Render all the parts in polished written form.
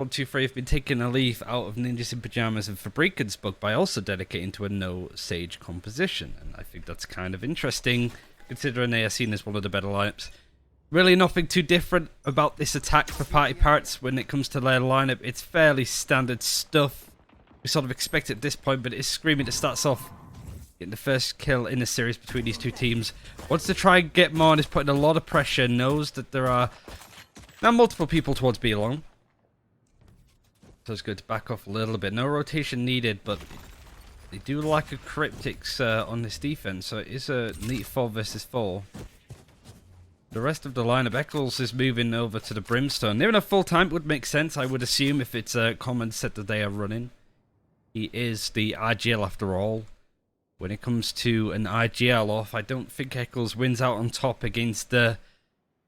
123 have been taking a leaf out of Ninjas in Pajamas and Fabrican's book by also dedicating to a no Sage composition, and I think that's kind of interesting considering they are seen as one of the better lineups. Really nothing too different about this attack for PartyParrots when it comes to their lineup. It's fairly standard stuff we sort of expect at this point, but it's Screaming that starts off getting the first kill in the series between these two teams. Wants to try and get more and is putting a lot of pressure, knows that there are now multiple people towards B long. So it's good to back off a little bit. No rotation needed, but they do lack a Cryptics on this defense, so it is a neat 4 versus 4. The rest of the lineup, Eccles is moving over to the Brimstone. Near enough full time would make sense, I would assume, if it's a common set that they are running. He is the IGL after all. When it comes to an IGL off, I don't think Eccles wins out on top against the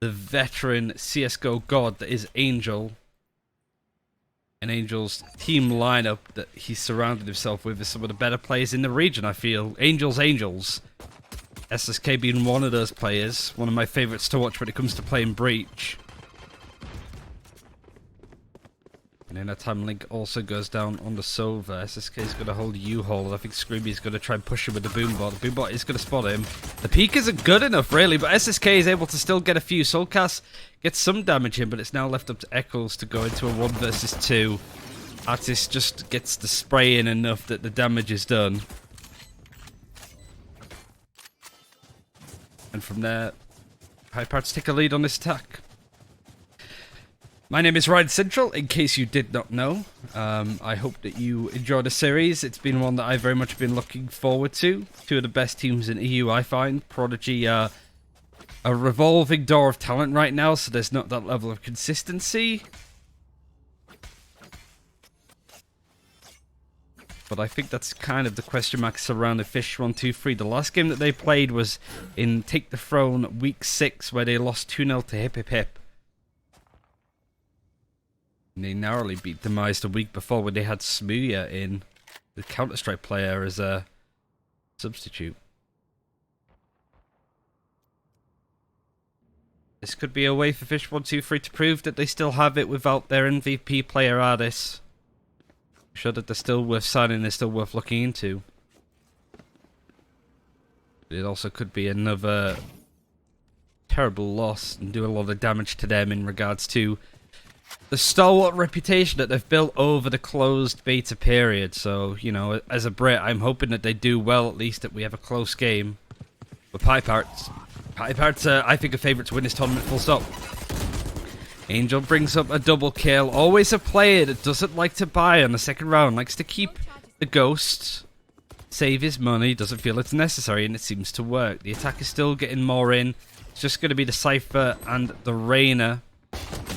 veteran CSGO god that is Angel. And Angel's team lineup that he surrounded himself with is some of the better players in the region, I feel. Angels. SSK being one of those players. One of my favourites to watch when it comes to playing Breach. And then a time link also goes down on the Sova. SSK is going to hold U-Haul. I think Screamy is going to try and push him with the Boombot. The Boombot is going to spot him. The peek isn't good enough, really, but SSK is able to still get a few. Soulcast gets some damage in, but it's now left up to Eccles to go into a 1 versus 2. Artist just gets the spray in enough that the damage is done. And from there, PartyParrots take a lead on this attack. My name is RyanCentral, in case you did not know. I hope that you enjoyed the series. It's been one that I've very much been looking forward to. Two of the best teams in EU, I find. Prodigy are a revolving door of talent right now, so there's not that level of consistency. But I think that's kind of the question marks around the fish123. The last game that they played was in Take the Throne week 6, where they lost 2-0 to Hip Hip Hip. And they narrowly beat Demise the week before when they had Smuya in, the Counter-Strike player, as a substitute. This could be a way for fish123 to prove that they still have it without their MVP player Ardis. Show that they're still worth signing, they're still worth looking into. It also could be another terrible loss and do a lot of damage to them in regards to the stalwart reputation that they've built over the closed beta period. So, you know, as a Brit, I'm hoping that they do well, at least that we have a close game. But PartyParrots, I think, a favourite to win this tournament, full stop. Angel brings up a double kill. Always a player that doesn't like to buy on the second round. Likes to keep the ghost, save his money, doesn't feel it's necessary, and it seems to work. The attack is still getting more in. It's just going to be the Cypher and the Reyna.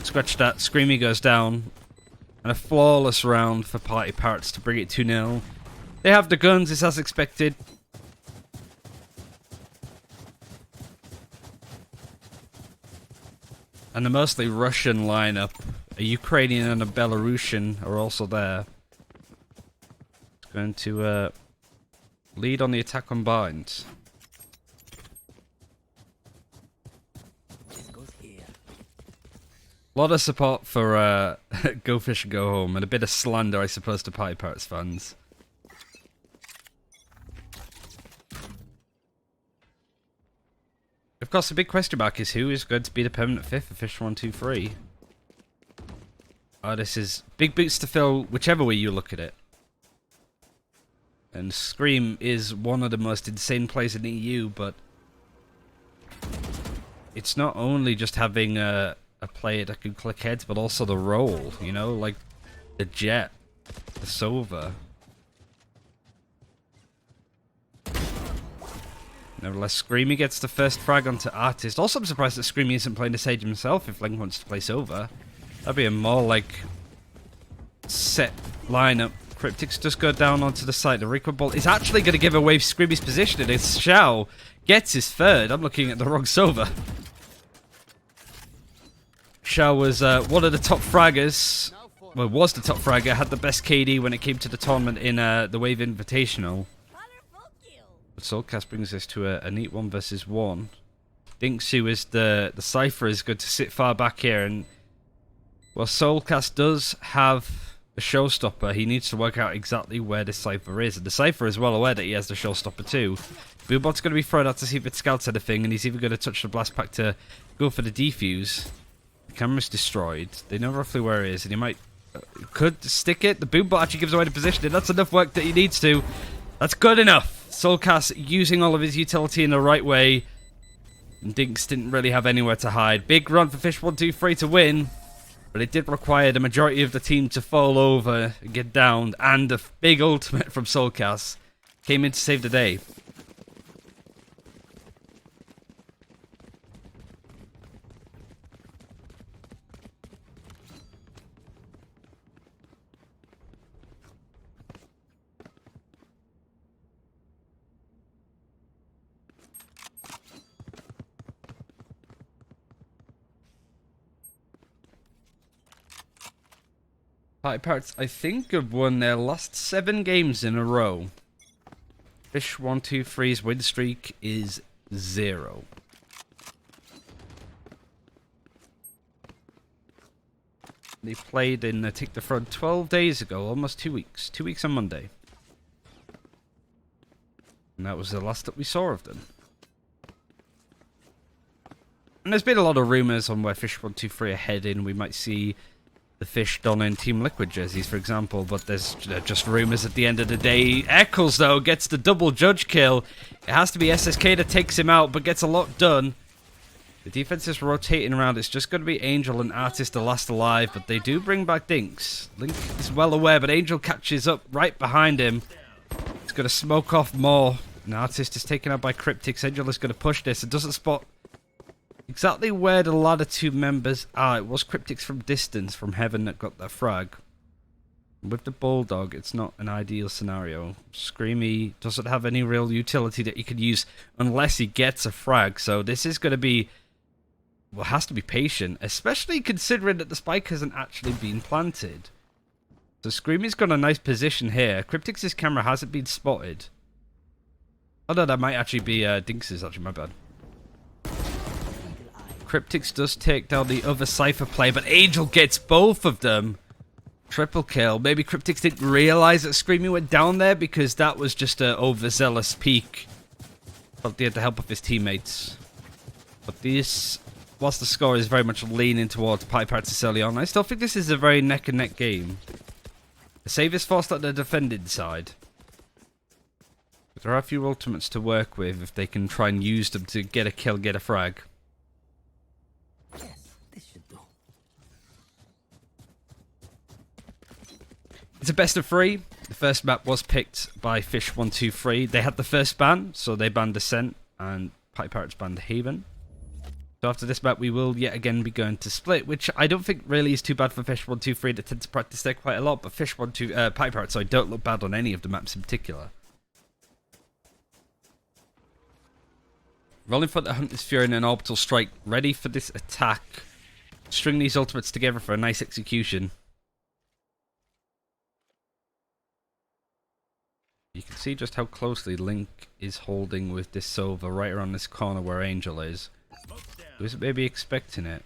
Scratch that. Screamy goes down. And a flawless round for PartyParrots to bring it 2-0. They have the guns, it's as expected. And the mostly Russian lineup, a Ukrainian and a Belarusian, are also there. It's going to lead on the attack combined. A lot of support for Go Fish and Go Home, and a bit of slander, I suppose, to PartyParrots fans. Of course, the big question mark is who is going to be the permanent fifth of fish123. This is big boots to fill, whichever way you look at it. And Scream is one of the most insane players in the EU, but it's not only just having a player that can click heads, but also the role, you know, like the Jet, the Sova. Nevertheless, Screamy gets the first frag onto Artist. Also, I'm surprised that Screamy isn't playing the Sage himself if Link wants to play Sova. That'd be a more, like, set lineup. Cryptics just go down onto the site. The Requiem Bolt is actually going to give away Screamy's position, and it's Xiao gets his third. I'm looking at the wrong Sova. Xiao was one of the top fraggers. Well, was the top fragger. Had the best KD when it came to the tournament in the Wave Invitational. But Soulcast brings us to a neat 1 versus 1. Dinksu is the Cypher is good to sit far back here, and Well, Soulcast does have a showstopper. He needs to work out exactly where the Cypher is. And the Cypher is well aware that he has the showstopper too. Boobot's going to be thrown out to see if it scouts anything, and he's even going to touch the blast pack to go for the defuse. The camera's destroyed. They know roughly where it is, and he might... could stick it. The Boombot actually gives away the position, and that's enough work that he needs to. That's good enough. Soulcast using all of his utility in the right way. And Dinks didn't really have anywhere to hide. Big run for fish123 to win. But it did require the majority of the team to fall over and get downed. And a big ultimate from Soulcast came in to save the day. PartyParrots, I think, have won their last 7 games in a row. Fish123's win streak is 0. They played in Take the Front 12 days ago, almost 2 weeks. 2 weeks on Monday. And that was the last that we saw of them. And there's been a lot of rumours on where Fish123 are heading. We might see the Fish donning Team Liquid jerseys, for example, but there's just rumours at the end of the day. Eccles, though, gets the double judge kill. It has to be SSK that takes him out, but gets a lot done. The defense is rotating around. It's just going to be Angel and Artist the last alive, but they do bring back Dinks. Link is well aware, but Angel catches up right behind him. He's going to smoke off more. And Artist is taken out by Cryptics. Angel is going to push this. It doesn't spot exactly where the latter 2 members are. It was Cryptics from distance from Heaven that got that frag. With the Bulldog, it's not an ideal scenario. Screamy doesn't have any real utility that he could use unless he gets a frag. So this is going to be... well, has to be patient, especially considering that the spike hasn't actually been planted. So Screamy's got a nice position here. Cryptics' camera hasn't been spotted. Oh no, that might actually be Dinks', actually, my bad. Cryptics does take down the other Cypher play, but Angel gets both of them. Triple kill. Maybe Cryptics didn't realize that Screamy went down there because that was just an overzealous peek. Thought he had the help of his teammates. But this, whilst the score is very much leaning towards PartyParrots early on, I still think this is a very neck-and-neck game. The save is forced at the defending side. But there are a few ultimates to work with if they can try and use them to get a kill, get a frag. It's a best of 3. The first map was picked by Fish123. They had the first ban, so they banned Descent, and PartyParrots banned Haven. So after this map, we will yet again be going to Split, which I don't think really is too bad for Fish123. They tend to practice there quite a lot, but PartyParrots, so I don't look bad on any of the maps in particular. Rolling for the Hunter's Fury and an Orbital Strike, ready for this attack. String these ultimates together for a nice execution. You can see just how closely Link is holding with this Silver right around this corner where Angel is. Was maybe expecting it?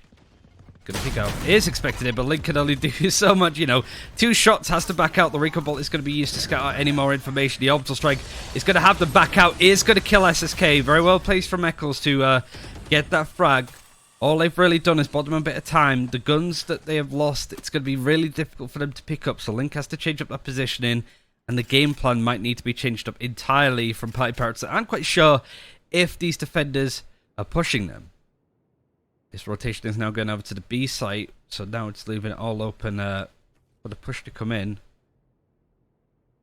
Gonna pick out. Is expecting it, but Link can only do so much, you know. 2 shots, has to back out. The Recon Bolt is going to be used to scout out any more information. The Orbital Strike is going to have to back out. Is going to kill SSK. Very well placed from Eccles to get that frag. All they've really done is bought them a bit of time. The guns that they have lost, it's going to be really difficult for them to pick up. So Link has to change up that positioning. And the game plan might need to be changed up entirely from PartyParrots. I'm quite sure if these defenders are pushing them. This rotation is now going over to the B site, so now it's leaving it all open for the push to come in.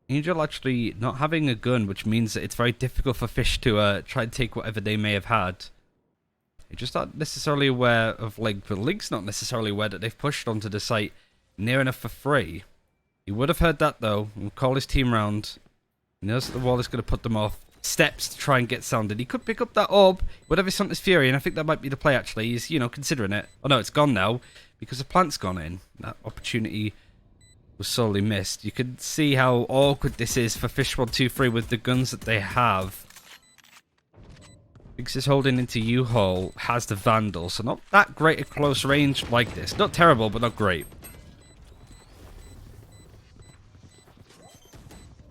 Angel actually not having a gun, which means that it's very difficult for Fish to try and take whatever they may have had. They're just not necessarily aware of Link, but Link's not necessarily aware that they've pushed onto the site near enough for free. He would have heard that though, and call his team round. He knows that the wall is going to put them off. Steps to try and get sounded. He could pick up that orb, would have his Hunter's Fury, and I think that might be the play actually. He's, you know, considering it. Oh no, it's gone now, because the plant's gone in. That opportunity was sorely missed. You can see how awkward this is for Fish123 with the guns that they have. Biggs is holding into U-Haul, has the Vandal, so not that great at close range like this. Not terrible, but not great.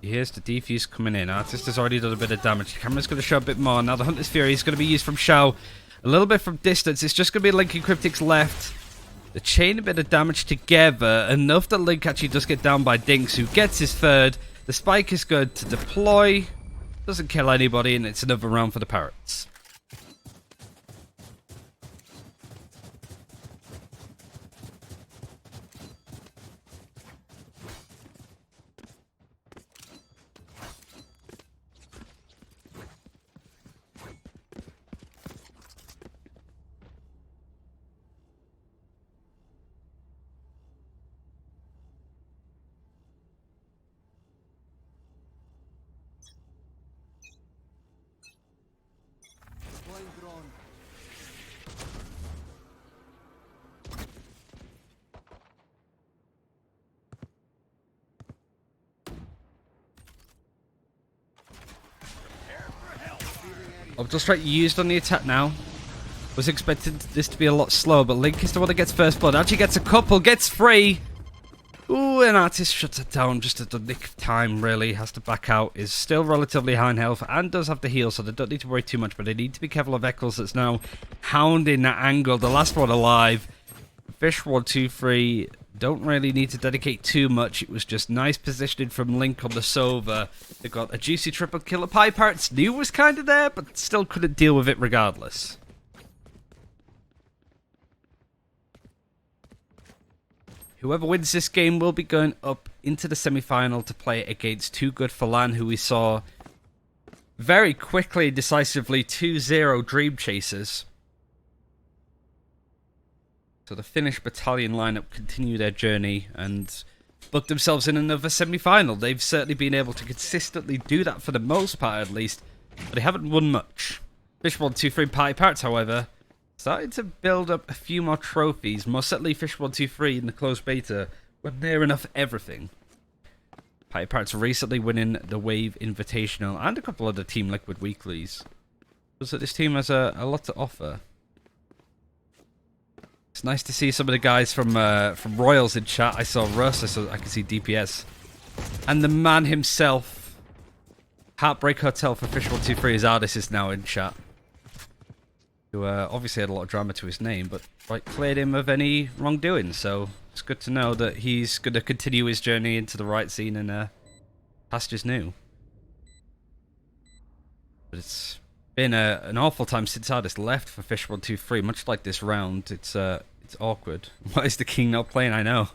Here's the defuse coming in. Artist has already done a bit of damage. The camera's going to show a bit more. Now the Hunter's Fury is going to be used from Shao. A little bit from distance. It's just going to be Link and Cryptic's left. The chain a bit of damage together. Enough that Link actually does get down by Dinks, who gets his third. The spike is good to deploy. Doesn't kill anybody, and it's another round for the Parrots. Optical Strike used on the attack now. Was expected this to be a lot slower, but Link is the one that gets first blood. Actually gets a couple, gets three. Ooh, an Artist shuts it down just at the nick of time, really. Has to back out. Is still relatively high in health and does have the heal, so they don't need to worry too much, but they need to be careful of Eccles that's now hounding that angle. The last one alive. fish123 don't really need to dedicate too much. It was just nice positioning from Link on the Sova. They got a juicy triple kill. The PartyParrots knew was kind of there, but still couldn't deal with it regardless. Whoever wins this game will be going up into the semi-final to play against Too Good for LAN, who we saw very quickly, decisively 2-0 Dream Chasers. So the Finnish battalion lineup continue their journey and book themselves in another semi-final. They've certainly been able to consistently do that for the most part, at least, but they haven't won much. fish123 PartyParrots, however, started to build up a few more trophies. Most certainly fish123 in the closed beta were near enough everything. PartyParrots recently winning the Wave Invitational and a couple of the Team Liquid weeklies. Shows that this team has a lot to offer. It's nice to see some of the guys from Royals in chat. I saw Russ, I can see DPS. And the man himself, Heartbreak Hotel for fish123, his artist is now in chat. Who obviously had a lot of drama to his name, but cleared him of any wrongdoing. So it's good to know that he's going to continue his journey into the right scene and pastures new. But it's been an awful time since artist left for fish123. Much like this round, it's awkward. Why is the king not playing? I know.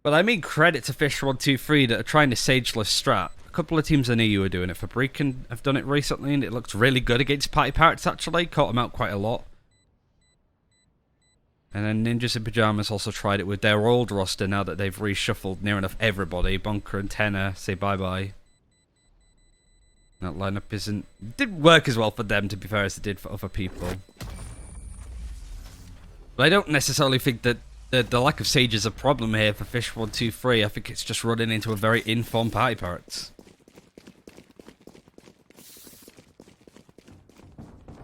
But I mean credit to fish123 that are trying to sageless strat. A couple of teams I knew you were doing it. Fabrican have done it recently, and it looks really good against PartyParrots, actually. Caught them out quite a lot. And then Ninjas in Pyjamas also tried it with their old roster now that they've reshuffled near enough everybody. Bunker and Tenor say bye-bye. That lineup didn't work as well for them, to be fair, as it did for other people. But I don't necessarily think that the lack of Sage is a problem here for fish123. I think it's just running into a very informed PartyParrots.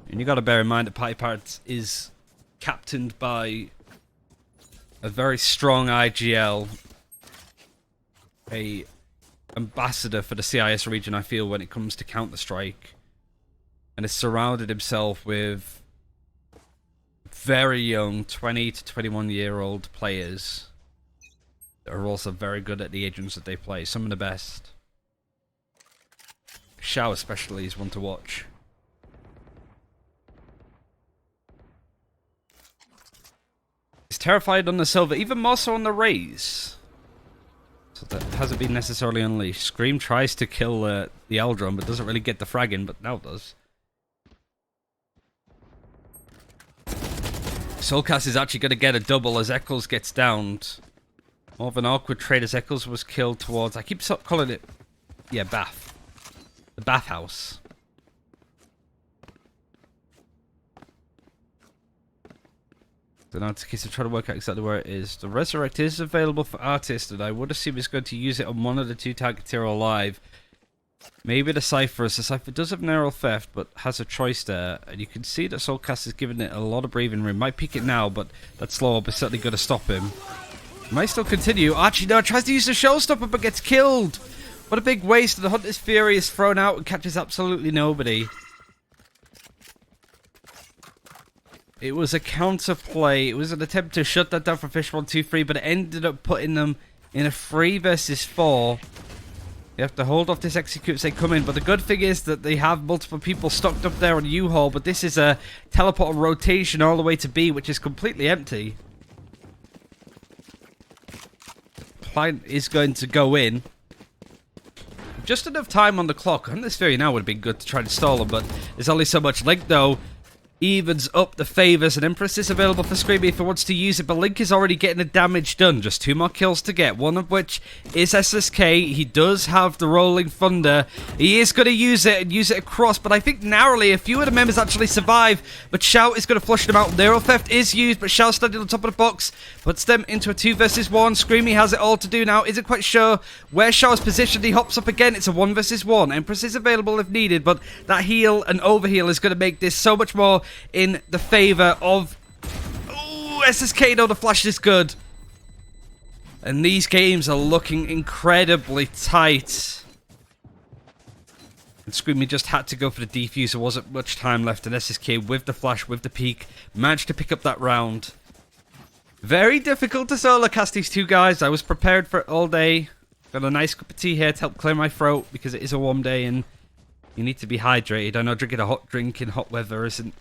And you got to bear in mind that PartyParrots is captained by a very strong IGL, a ambassador for the CIS region, I feel, when it comes to Counter-Strike, and has surrounded himself with very young 20 to 21 year old players that are also very good at the agents that they play, some of the best. Shao especially is one to watch. He's terrified on the Silver, even more so on the Raze. So that hasn't been necessarily unleashed. Scream tries to kill the Eldron, but doesn't really get the frag in, but now does. Soulcast is actually going to get a double as Eccles gets downed. More of an awkward trade as Eccles was killed towards... I keep calling it... yeah, Bath. The bathhouse. So now it's a case of trying to work out exactly where it is. The Resurrect is available for Artist, and I would assume he's going to use it on one of the two targets here alive. Maybe the Cypher, as the Cypher does have Neural Theft, but has a choice there. And you can see that Soulcast is giving it a lot of breathing room. Might peek it now, but that slow up is certainly going to stop him. Might still continue. Archie now tries to use the showstopper but gets killed. What a big waste. The Hunter's Fury is thrown out and catches absolutely nobody. It was a counterplay. It was an attempt to shut that down for fish123, but it ended up putting them in a 3 versus 4. You have to hold off this execute as they come in, but the good thing is that they have multiple people stocked up there on U-Haul, but this is a teleport rotation all the way to B, which is completely empty. Client is going to go in. Just enough time on the clock. And this Fury now would have been good to try to stall him, but there's only so much. Link, though, evens up the favors, and Empress is available for Screamy if he wants to use it, but Link is already getting the damage done. Just 2 more kills to get, one of which is SSK. He does have the Rolling Thunder. He is going to use it and use it across, but I think narrowly a few of the members actually survive, but Shout is going to flush them out. Neural Theft is used, but Shout standing on top of the box puts them into a 2 versus 1. Screamy has it all to do now. Isn't quite sure where Shout's positioned. He hops up again. It's a 1 versus 1. Empress is available if needed, but that heal and overheal is going to make this so much more in the favor of... Ooh, SSK, though, the flash is good. And these games are looking incredibly tight. And Screamy just had to go for the defuse. There wasn't much time left, and SSK with the flash, with the peak, managed to pick up that round. Very difficult to solo cast these two guys. I was prepared for it all day. Got a nice cup of tea here to help clear my throat, because it is a warm day and you need to be hydrated. I know drinking a hot drink in hot weather isn't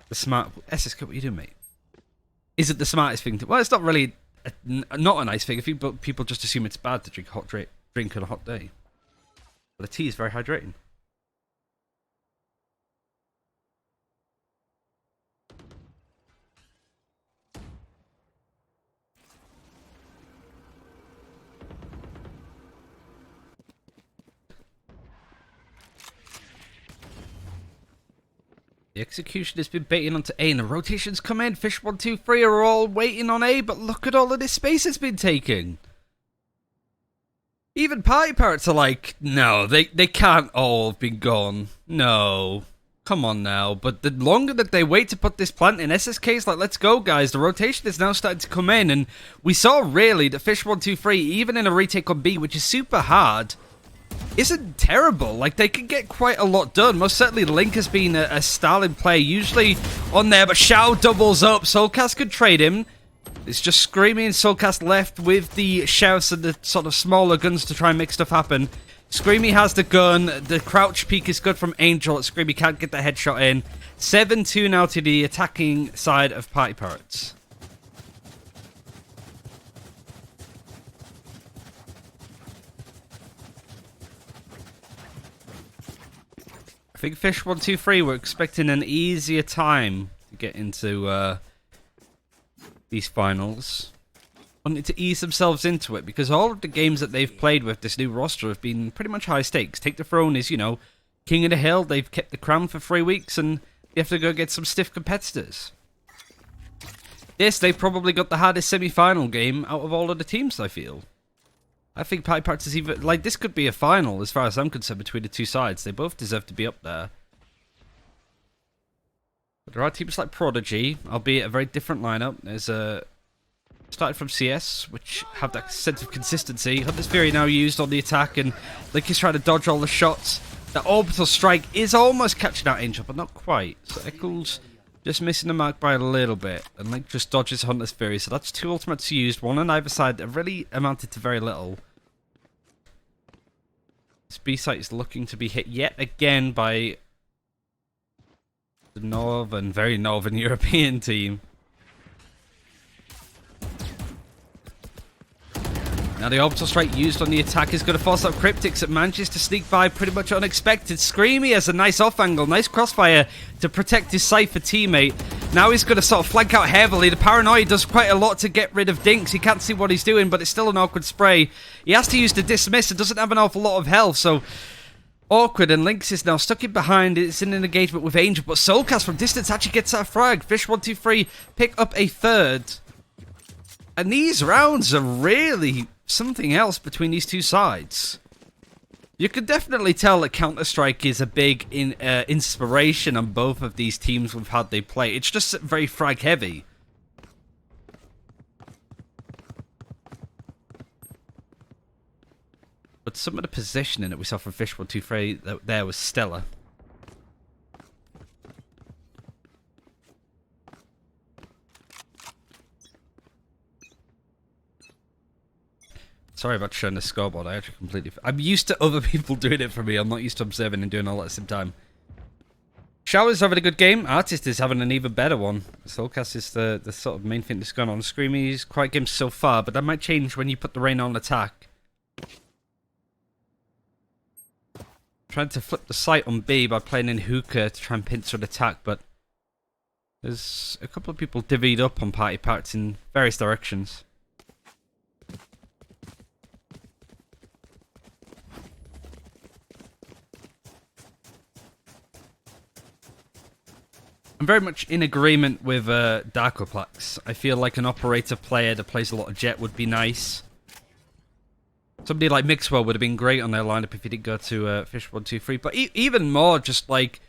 the smart... SSK, what are you doing, mate? Is it the smartest thing to... Well, it's not really... not a nice thing. I think people just assume it's bad to drink a hot drink on a hot day. But the tea is very hydrating. The execution has been baiting onto A, and the rotations come in. Fish123 are all waiting on A, but look at all of this space it's been taking. Even PartyParrots are like, no, they can't all have been gone. No. Come on now. But the longer that they wait to put this plant in, SSK's like, let's go, guys. The rotation is now starting to come in, and we saw really that Fish123, even in a retake on B, which is super hard, isn't terrible. Like, they can get quite a lot done. Most certainly Link has been a styling play, usually on there, but Shao doubles up. Soulcast could trade him. It's just Screamy and Soulcast left with the shouts and the sort of smaller guns to try and make stuff happen. Screamy has the gun. The crouch peek is good from Angel. Screamy can't get the headshot in. 7-2 now to the attacking side of PartyParrots. I think Fish123 were expecting an easier time to get into these finals. Wanted to ease themselves into it, because all of the games that they've played with this new roster have been pretty much high stakes. Take the Throne is, you know, king of the hill. They've kept the crown for 3 weeks, and you have to go get some stiff competitors. Yes, they probably got the hardest semi-final game out of all of the teams, I feel. I think PartyParrots is even... Like, this could be a final, as far as I'm concerned, between the two sides. They both deserve to be up there. But there are teams like Prodigy, albeit a very different lineup. There's a... Started from CS, which have that sense of consistency. Hunter's Fury now used on the attack, and Link is trying to dodge all the shots. That orbital strike is almost catching out Angel, but not quite. So Eccles just missing the mark by a little bit, and Link just dodges Hunter's Fury. So that's 2 ultimates used, one on either side that really amounted to very little. This B site is looking to be hit yet again by the very northern European team. Now the orbital strike used on the attack is going to force out Cryptics. It manages to sneak by pretty much unexpected. Screamy has a nice off angle, nice crossfire to protect his Cypher teammate. Now he's going to sort of flank out heavily. The Paranoia does quite a lot to get rid of Dinks. He can't see what he's doing, but it's still an awkward spray. He has to use the dismiss and doesn't have an awful lot of health, so awkward. And Lynx is now stuck in behind. It's in an engagement with Angel, but Soulcast from distance actually gets that frag. Fish123 pick up a third. And these rounds are really something else between these two sides. You can definitely tell that Counter-Strike is a big inspiration on both of these teams with how they play. It's just very frag heavy. but some of the positioning that we saw from fish123 there was stellar. Sorry about showing the scoreboard. I actually completely... I'm used to other people doing it for me. I'm not used to observing and doing all at the same time. Shower's having a good game. Artist is having an even better one. Lazauskas is the sort of main thing that's gone on. Screamy's quite game so far, but that might change when you put the rain on attack. Trying to flip the site on B by playing in hookah to try and pincer an attack, but there's a couple of people divvied up on PartyParrots in various directions. I'm very much in agreement with Darkoplex. I feel like an operator player that plays a lot of Jet would be nice. Somebody like Mixwell would have been great on their lineup if he did go to fish123. But even more, just like...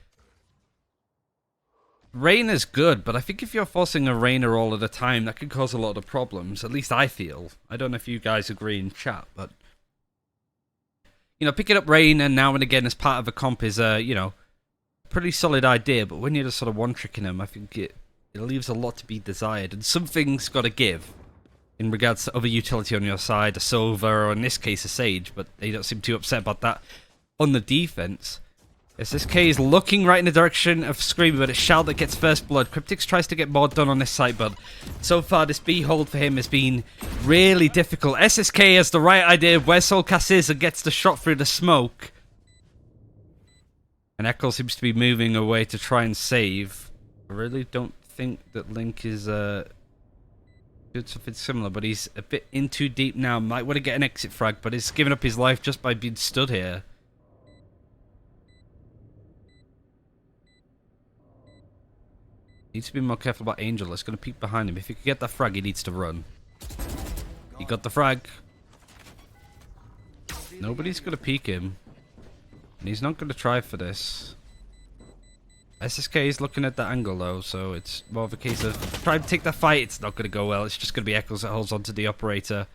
Reyna's good, but I think if you're forcing a Reyna all of the time, that could cause a lot of problems. At least I feel. I don't know if you guys agree in chat, but... You know, picking up Reyna now and again as part of a comp is, you know... pretty solid idea, but when you're just sort of one-tricking him, I think it leaves a lot to be desired, and something's got to give in regards to other utility on your side, a Sova, or in this case a Sage, but they don't seem too upset about that on the defense. SSK is looking right in the direction of Screamer, but it's Shao that gets first blood. Cryptix tries to get more done on this site, but so far this B hold for him has been really difficult. SSK has the right idea of where Lazauskas is and gets the shot through the smoke. And Echo seems to be moving away to try and save. I really don't think that Link is doing something similar, but he's a bit in too deep now. Might want to get an exit frag, but he's given up his life just by being stood here. Needs to be more careful about Angel. It's going to peek behind him. If he can get that frag, he needs to run. He got the frag. Nobody's going to peek him. And he's not going to try for this. SSK is looking at that angle though, so it's more of a case of trying to take that fight. It's not going to go well. It's just going to be Eccles that holds onto the operator.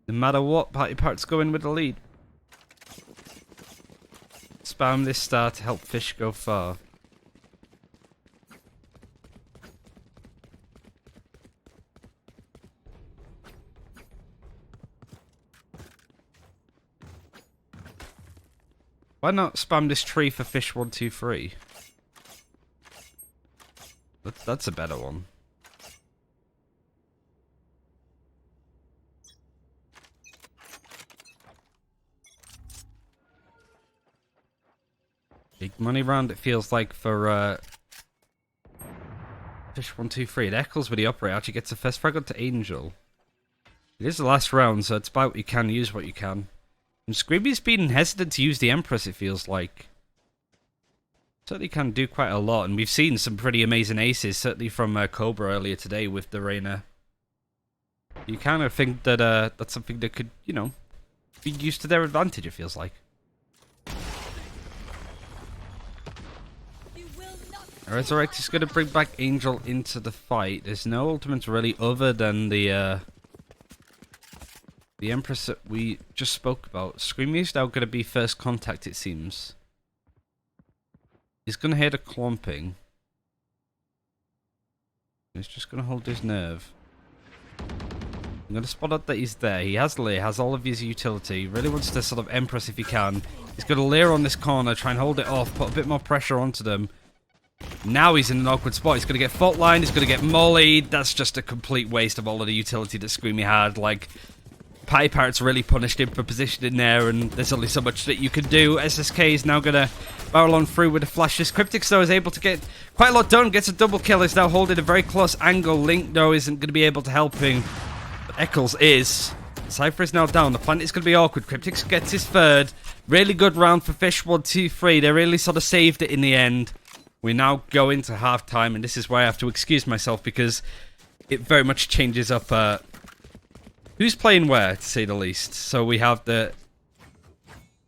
No matter what, PartyParrots go in with the lead. Spam this star to help Fish go far. Why not spam this tree for fish123? That's a better one. Big money round it feels like for fish123. It echoes with the operator. Actually gets the first frag to Angel. It is the last round, so it's about what you can, use what you can. And Screaby's been hesitant to use the Empress, it feels like. Certainly can do quite a lot, and we've seen some pretty amazing aces, certainly from Cobra earlier today with the Reyna. You kind of think that that's something that could, you know, be used to their advantage, it feels like. Resurrect is going to bring back Angel into the fight. There's no ultimates really other than the Empress that we just spoke about. Screamy is now going to be first contact, it seems. He's going to hear the clomping. He's just going to hold his nerve. I'm going to spot out that he's there. He has Leer, has all of his utility. He really wants to sort of Empress if he can. He's going to Leer on this corner, try and hold it off, put a bit more pressure onto them. Now he's in an awkward spot. He's going to get fault line, he's going to get mollied. That's just a complete waste of all of the utility that Screamy had. Like, PartyParrots really punished him for positioning there, and there's only so much that you can do. SSK is now going to barrel on through with the flashes. Cryptix, though, is able to get quite a lot done. Gets a double kill. Is now holding a very close angle. Link, though, isn't going to be able to help him. But Eccles is. Cypher is now down. The planet is going to be awkward. Cryptix gets his third. Really good round for fish123. They really sort of saved it in the end. We now go into halftime, and this is where I have to excuse myself because it very much changes up who's playing where, to say the least. So we have the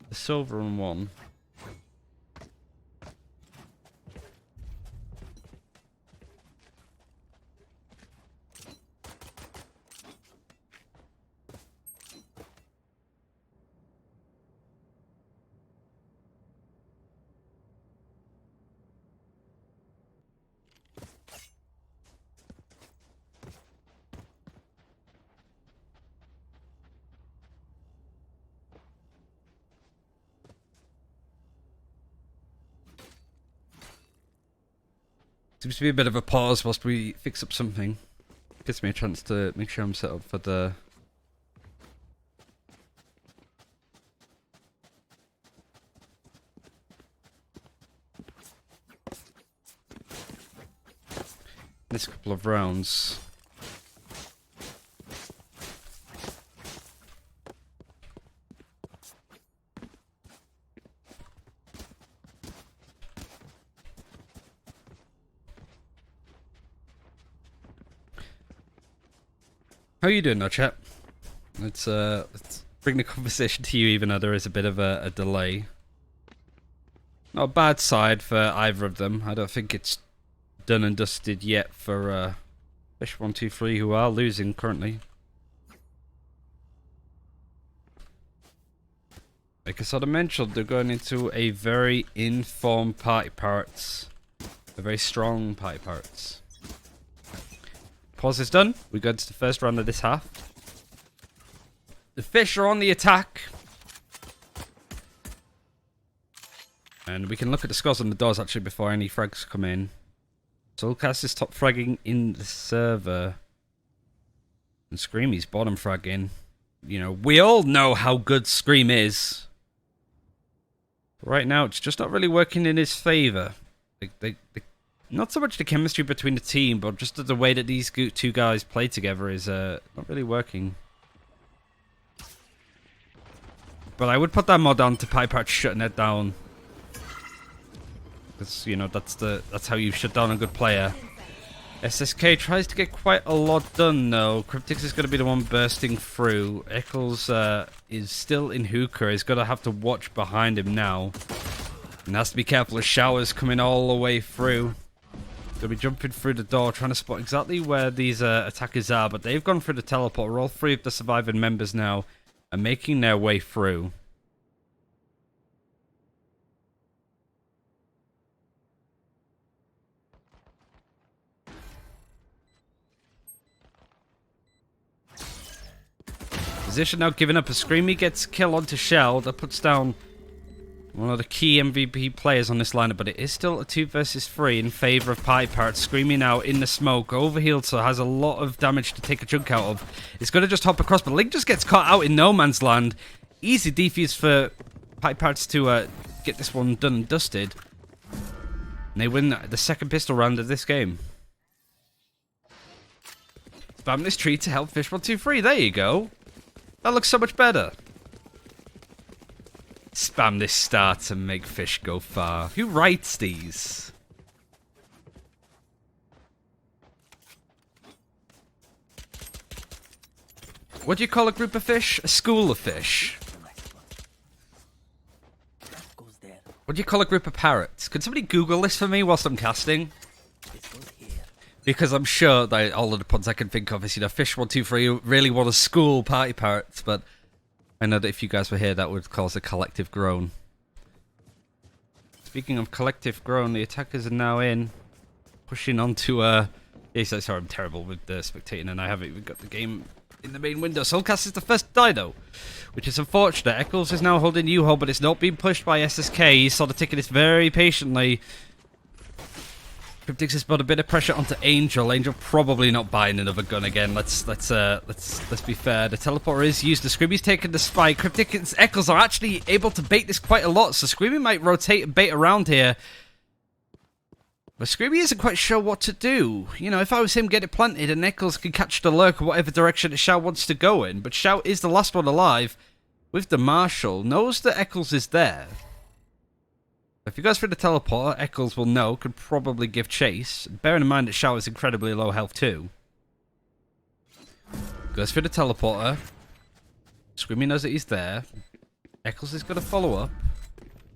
silver and one. Seems to be a bit of a pause whilst we fix up something. Gives me a chance to make sure I'm set up for the... next couple of rounds. How are you doing now, chat? Let's bring the conversation to you, even though there is a bit of a delay. Not a bad side for either of them. I don't think it's done and dusted yet for fish123, who are losing currently. Like I sort of mentioned, they're going into a very informed PartyParrots. A very strong PartyParrots. Pause is done. We go into the first round of this half. The fish are on the attack. And we can look at the scores on the doors actually before any frags come in. Lazauskas is top fragging in the server. And Screamy's bottom fragging. You know, we all know how good Scream is. Right now, it's just not really working in his favour. Not so much the chemistry between the team, but just the way that these two guys play together is not really working. But I would put that mod down to PartyParrots shutting it down. Because, you know, that's how you shut down a good player. SSK tries to get quite a lot done, though. Cryptix is going to be the one bursting through. Eccles is still in hookah. He's going to have to watch behind him now. And has to be careful of showers coming all the way through. They'll be jumping through the door, trying to spot exactly where these attackers are, but they've gone through the teleporter. All three of the surviving members now are making their way through. Position now giving up a Screamy gets kill onto Shell. That puts down one of the key MVP players on this lineup, but it is still a 2 versus 3 in favour of PartyParrots. Screamy now in the smoke, overhealed, so has a lot of damage to take a chunk out of. It's going to just hop across, but Link just gets caught out in no man's land. Easy defuse for PartyParrots to get this one done and dusted. And they win the second pistol round of this game. Spam this tree to help fish123. There you go. That looks so much better. Spam this star to make fish go far. Who writes these? What do you call a group of fish? A school of fish. What do you call a group of parrots? Can somebody Google this for me whilst I'm casting? Because I'm sure that all of the puns I can think of is, you know, fish123 really want to school PartyParrots, but I know that if you guys were here, that would cause a collective groan. Speaking of collective groan, the attackers are now in, pushing onto yes, sorry, I'm terrible with the spectating, and I haven't even got the game in the main window. Lazauskas is the first die, though, which is unfortunate. Eccles is now holding U-Hold, but it's not being pushed by SSK. He's sort of taking this very patiently. Cryptix has put a bit of pressure onto Angel. Angel probably not buying another gun again. Let's be fair. The teleporter is used. The Screamy's taking the spike. Cryptix and Eccles are actually able to bait this quite a lot, so Screamy might rotate and bait around here. But Screamy isn't quite sure what to do. You know, if I was him, get it planted, and Eccles can catch the lurk or whatever direction Shao wants to go in. But Shao is the last one alive with the Marshal. Knows that Eccles is there. If he goes through the teleporter, Eccles will know, could probably give chase. Bearing in mind that Shao is incredibly low health too. Goes through the teleporter. Screamy knows that he's there. Eccles is going to follow up.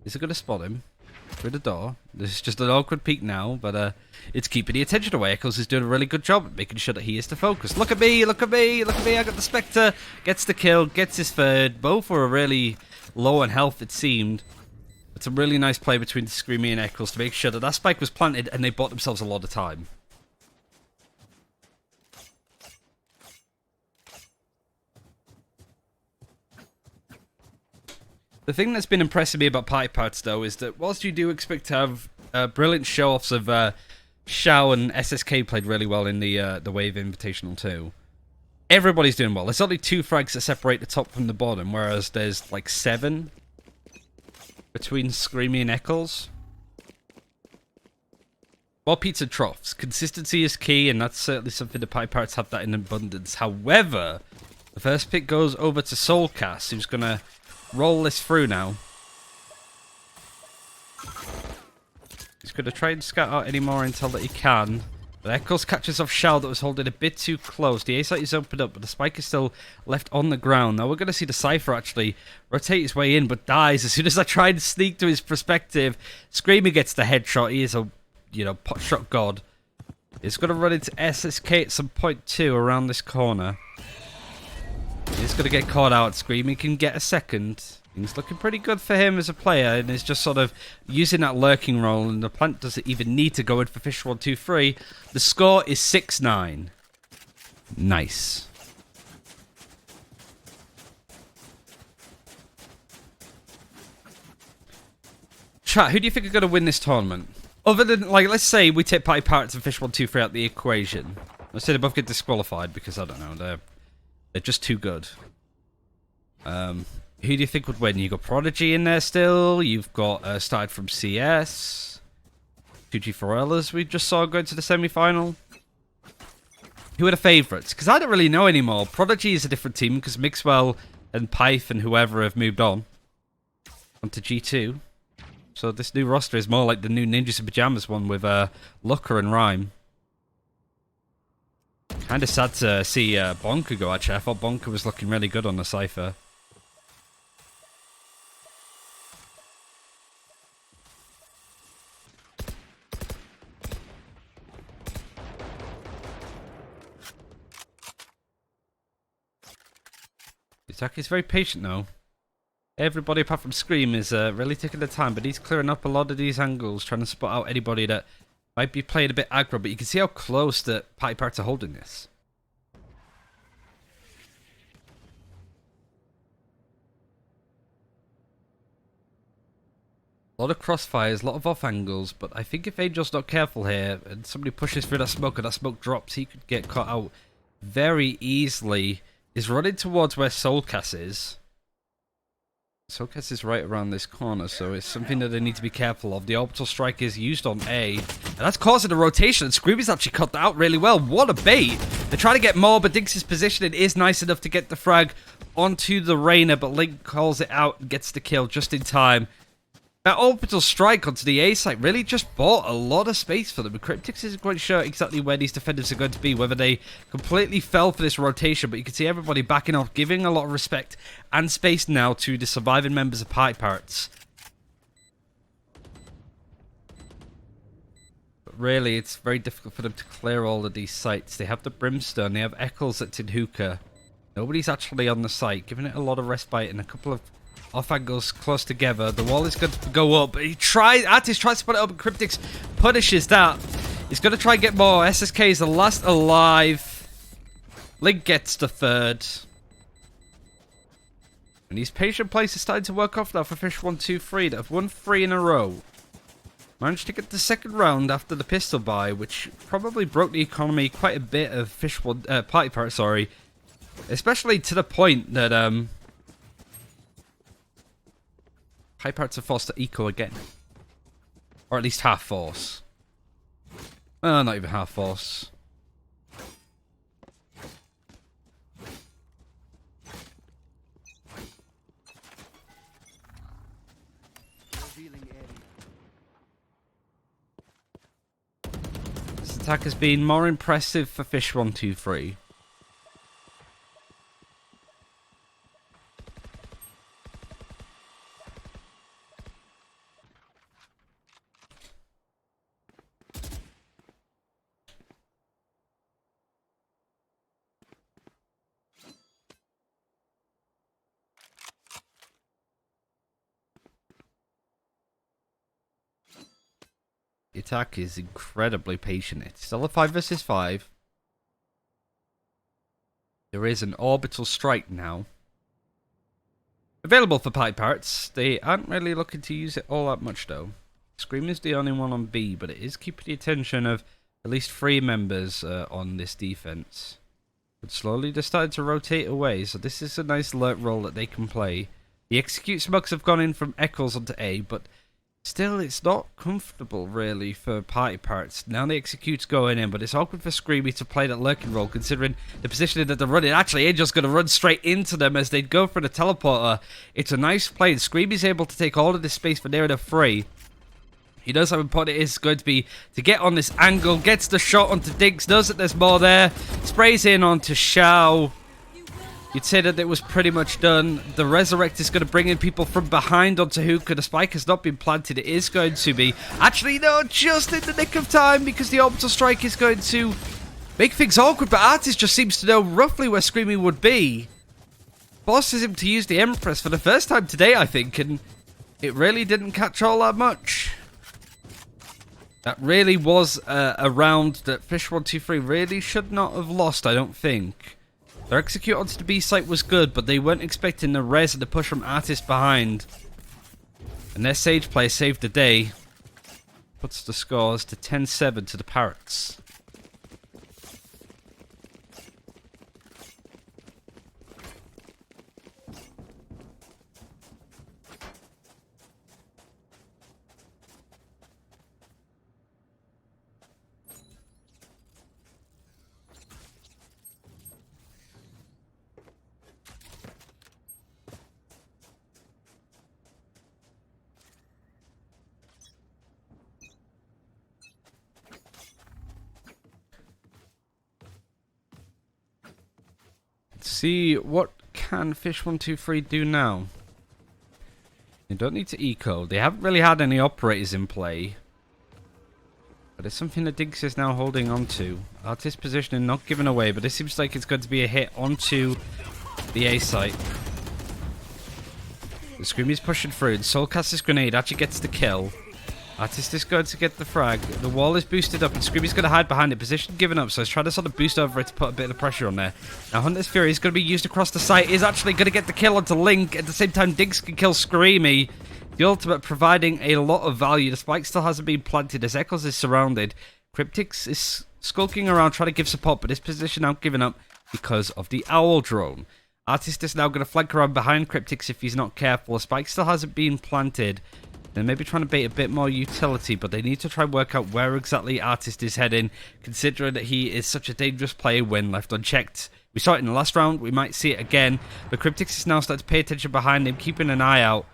Is it going to spot him? Through the door. This is just an awkward peek now, but it's keeping the attention away. Eccles is doing a really good job at making sure that he is the focus. Look at me, look at me, look at me. I got the Spectre. Gets the kill, gets his third. Both were really low on health, it seemed. It's a really nice play between Screamy and Eccles to make sure that that spike was planted and they bought themselves a lot of time. The thing that's been impressing me about PartyParrots, though, is that whilst you do expect to have brilliant show-offs of Shao and SSK played really well in the Wave Invitational too. Everybody's doing well. There's only 2 frags that separate the top from the bottom, whereas there's like 7 between Screamy and Eccles. More pizza troughs. Consistency is key, and that's certainly something the PartyParrots have that in abundance. However, the first pick goes over to Lazauskas, who's going to roll this through now. He's going to try and scout out any more intel that he can. But Eccles catches off Shao that was holding a bit too close. The A site is opened up, but the spike is still left on the ground. Now we're going to see the Cypher actually rotate his way in, but dies as soon as I try and sneak to his perspective. Screamer gets the headshot. He is a, pot shot god. He's going to run into SSK at some point too around this corner. He's going to get caught out. Screaming can get a second. Things looking pretty good for him as a player, and is just sort of using that lurking role, and the plant doesn't even need to go in for fish123. The score is 6-9. Nice. Chat, who do you think are going to win this tournament? Other than, like, let's say we take PartyParrots and fish123 out the equation. Let's say they both get disqualified because, I don't know, they're just too good. Who do you think would win? You've got Prodigy in there still. You've got started from CS. 2G Forellas we just saw going to the semi-final. Who are the favourites? Because I don't really know anymore. Prodigy is a different team because Mixwell and Pyth and whoever have moved on to G2. So this new roster is more like the new Ninjas in Pyjamas one with Looker and Rhyme. Kind of sad to see Bonker go, actually. I thought Bonker was looking really good on the Cypher. Is very patient now. Everybody apart from Scream is really taking their time, but he's clearing up a lot of these angles, trying to spot out anybody that might be playing a bit aggro, but you can see how close the PartyParrots are holding this. A lot of crossfires, a lot of off angles, but I think if Angel's not careful here, and somebody pushes through that smoke and that smoke drops, he could get caught out very easily. He's running towards where Lazauskas is. Lazauskas is right around this corner, so it's something that they need to be careful of. The orbital strike is used on A, and that's causing a rotation, and Screamy's actually cut that out really well. What a bait! They're trying to get more, but Diggs' positioning is nice enough to get the frag onto the Reyna, but Link calls it out and gets the kill just in time. That orbital strike onto the A site really just bought a lot of space for them. Cryptix isn't quite sure exactly where these defenders are going to be, whether they completely fell for this rotation, but you can see everybody backing off, giving a lot of respect and space now to the surviving members of PartyParrots. But really, it's very difficult for them to clear all of these sites. They have the Brimstone, they have Eccles at Tinhuka. Nobody's actually on the site, giving it a lot of respite and a couple of off angles close together. The wall is going to go up. He tries, Artis tries to put it up, and Cryptix punishes that. He's going to try and get more. SSK is the last alive. Link gets the third. And these patient plays are starting to work off now for fish123 that have won 3 in a row. Managed to get the second round after the pistol buy, which probably broke the economy quite a bit of PartyParrots, sorry. Especially to the point that PartyParrots are forced to eco again. Or at least half force. Not even half force. This attack has been more impressive for fish123. The attack is incredibly patient. It's still a 5 versus 5. There is an orbital strike now available for PartyParrots. They aren't really looking to use it all that much though. Scream is the only one on B, but it is keeping the attention of at least 3 members on this defense. But slowly they're starting to rotate away, so this is a nice alert role that they can play. The execute smokes have gone in from Eccles onto A, but still it's not comfortable really for PartyParrots. Now the execute's going in, but it's awkward for Screamy to play that lurking role considering the positioning that they're running. Actually, Angel's going to run straight into them as they go for the teleporter. It's a nice play, and Screamy's able to take all of this space for near enough free. He knows how important it is going to be to get on this angle, gets the shot onto Diggs, knows that there's more there, sprays in onto Shao. You'd say that it was pretty much done. The Resurrect is going to bring in people from behind onto Hookah. The spike has not been planted. It is going to be. Actually, no, just in the nick of time because the orbital strike is going to make things awkward. But Artist just seems to know roughly where Screamy would be. Forces him to use the Empress for the first time today, I think. And it really didn't catch all that much. That really was a round that fish123 really should not have lost, I don't think. Their execute onto the B site was good, but they weren't expecting the res and the push from Artist behind. And their Sage play saved the day. Puts the scores to 10-7 to the Parrots. See, what can fish123 do now? They don't need to eco. They haven't really had any operators in play. But it's something that Diggs is now holding on to. Artist positioning not given away, but this seems like it's going to be a hit onto the A site. The Screamy's pushing through. The Soul casts his grenade, actually gets the kill. Artist is going to get the frag. The wall is boosted up, and Screamy's going to hide behind it. Position given up, so he's trying to sort of boost over it to put a bit of pressure on there. Now Hunter's Fury is going to be used across the site. Is actually going to get the kill onto Link. At the same time, Diggs can kill Screamy. The ultimate providing a lot of value. The spike still hasn't been planted as Eccles is surrounded. Cryptix is skulking around trying to give support, but his position now given up because of the Owl drone. Artist is now going to flank around behind Cryptix if he's not careful. The spike still hasn't been planted. They're maybe trying to bait a bit more utility, but they need to try and work out where exactly Artist is heading, considering that he is such a dangerous player when left unchecked. We saw it in the last round, we might see it again, but Cryptix is now starting to pay attention behind him, keeping an eye out.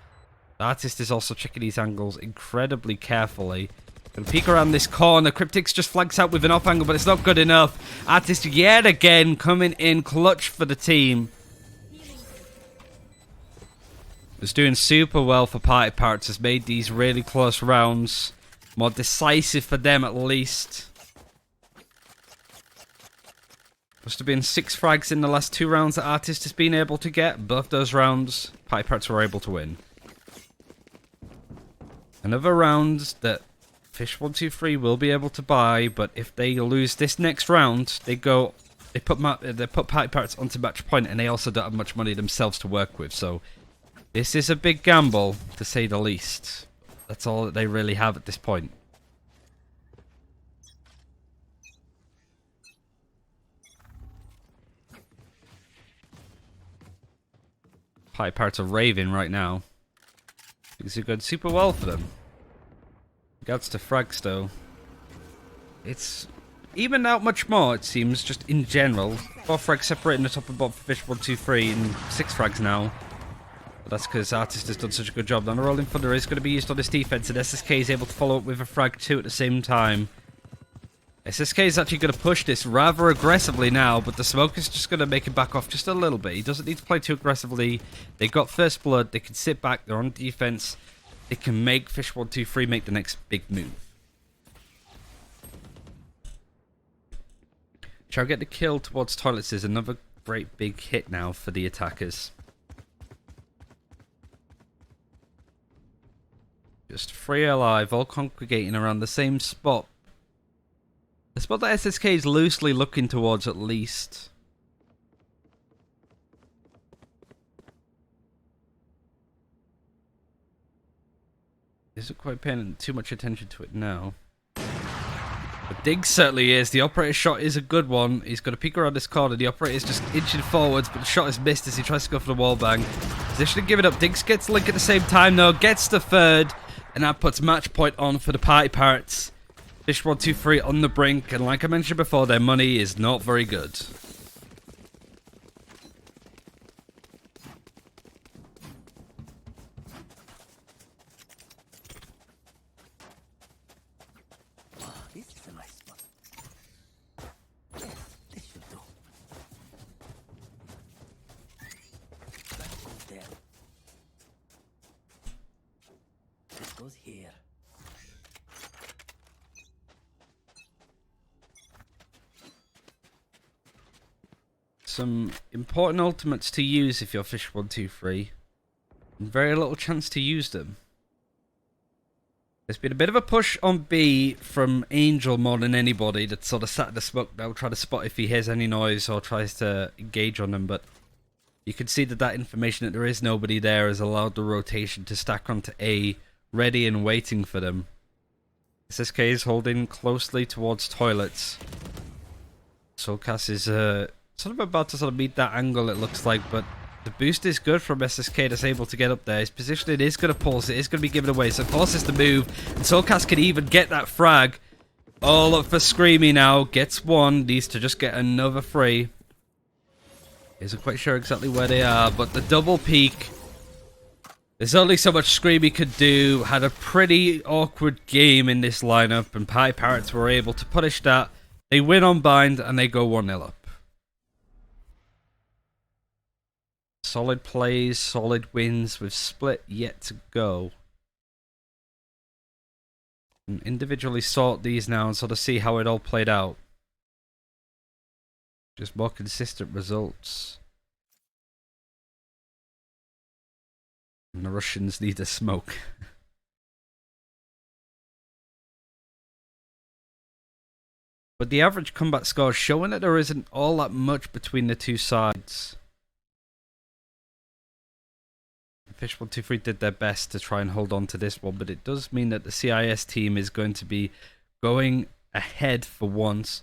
The Artist is also checking these angles incredibly carefully. Gonna peek around this corner, Cryptix just flanks out with an off angle, but it's not good enough. Artist yet again coming in clutch for the team. Was doing super well for PartyParrots, has made these really close rounds more decisive for them at least. Must have been 6 frags in the last 2 rounds that Artist has been able to get. Both those rounds, PartyParrots were able to win. Another round that fish123 will be able to buy, but if they lose this next round, they put PartyParrots onto match point, and they also don't have much money themselves to work with, so this is a big gamble, to say the least. That's all that they really have at this point. PartyParrots are raving right now. Things are going super well for them. Regards to frags though, it's evened out much more, it seems, just in general. 4 frags separating the top and bottom for fish123 and 6 frags now. That's because Artist has done such a good job. Now the Rolling Thunder is going to be used on this defense, and SSK is able to follow up with a frag 2 at the same time. SSK is actually going to push this rather aggressively now, but the smoke is just going to make him back off just a little bit. He doesn't need to play too aggressively. They got first blood. They can sit back. They're on defense. They can make fish123 make the next big move. Try to get the kill towards toilets is another great big hit now for the attackers. Just 3 alive, all congregating around the same spot. The spot that SSK is loosely looking towards at least. isn't quite paying too much attention to it now. But Diggs certainly is. The operator's shot is a good one. He's got to peek around this corner. The operator's just inching forwards, but the shot is missed as he tries to go for the wall bang. Position to give it up. Diggs gets Link at the same time, though. Gets the third, and that puts match point on for the PartyParrots. Fish123 on the brink, and like I mentioned before, their money is not very good. Here. Some important ultimates to use if you're fish123, and very little chance to use them. There's been a bit of a push on B from Angel more than anybody that's sort of sat in the smoke now, trying to spot if he hears any noise or tries to engage on them, but you can see that information that there is nobody there has allowed the rotation to stack onto A, ready and waiting for them. SSK is holding closely towards toilets. Lazauskas is sort of about to meet that angle, it looks like, but the boost is good from SSK that's able to get up there. His positioning is going to pulse, it is going to be given away, so forces the move, and Lazauskas can even get that frag. All up for Screamy now, gets one, needs to just get another free. Isn't quite sure exactly where they are, but the double peek. There's only so much Screamy could do. Had a pretty awkward game in this lineup, and PartyParrots were able to punish that. They win on bind, and they go 1-0 up. Solid plays, solid wins, with split yet to go. And individually sort these now and sort of see how it all played out. Just more consistent results. And the Russians need a smoke. But the average combat score is showing that there isn't all that much between the two sides. Fish123 did their best to try and hold on to this one, but it does mean that the CIS team is going to be going ahead for once.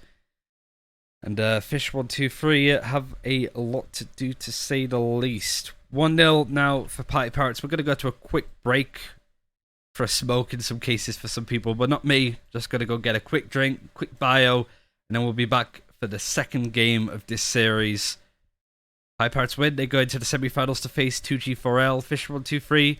And Fish123 have a lot to do, to say the least. 1-0 now for PartyParrots. We're going to go to a quick break for a smoke in some cases for some people, but not me. Just going to go get a quick drink, quick bio, and then we'll be back for the second game of this series. PartyParrots win. They go into the semi-finals to face 2G4L. Fish123